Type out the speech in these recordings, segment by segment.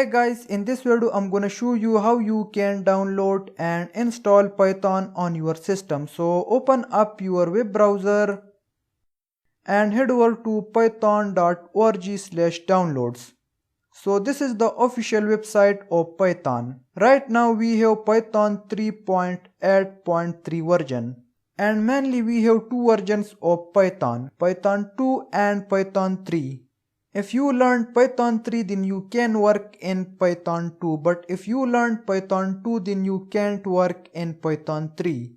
Hey guys, in this video I'm gonna show you how you can download and install Python on your system. So open up your web browser and head over to python.org/downloads. So this is the official website of Python. Right now we have Python 3.8.3 version. And mainly we have two versions of Python, Python 2 and Python 3. If you learned Python 3 then you can work in Python 2, but if you learned Python 2 then you can't work in Python 3.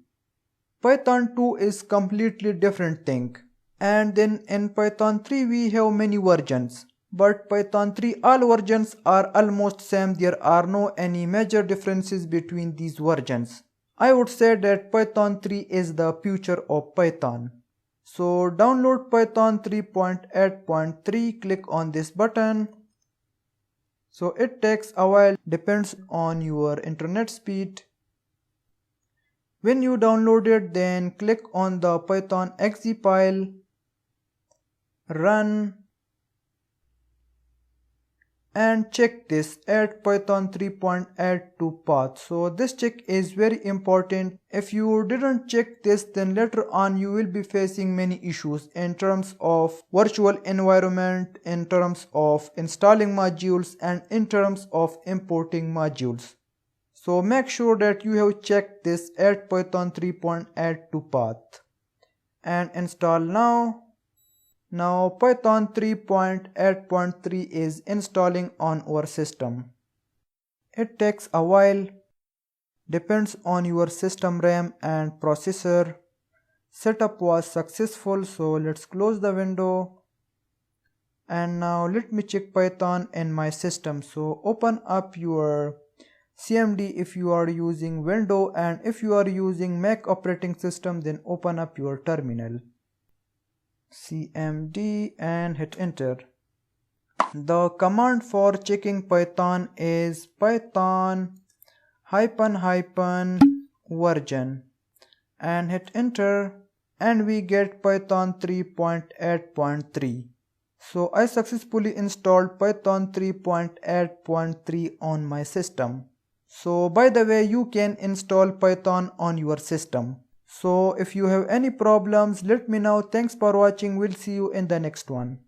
Python 2 is completely different thing. And then in Python 3 we have many versions. But Python 3 all versions are almost same. There are no any major differences between these versions. I would say that Python 3 is the future of Python. So download Python 3.8.3, click on this button. So it takes a while, depends on your internet speed. When you download it, then click on the Python exe file, run, and check this add Python 3.8 to path. So this check is very important. If you didn't check this, then later on you will be facing many issues in terms of virtual environment, in terms of installing modules, and in terms of importing modules. So make sure that you have checked this add Python 3.8 to path and install now. Now Python 3.8.3 is installing on our system. It takes a while, depends on your system RAM and processor. Setup was successful, so let's close the window. And now let me check Python in my system. So open up your CMD if you are using Windows, and if you are using Mac operating system then open up your terminal. CMD and hit enter. The command for checking Python is python --version and hit enter, and we get Python 3.8.3. So I successfully installed Python 3.8.3 on my system. So by the way, you can install Python on your system. So if you have any problems, let me know. Thanks for watching. We'll see you in the next one.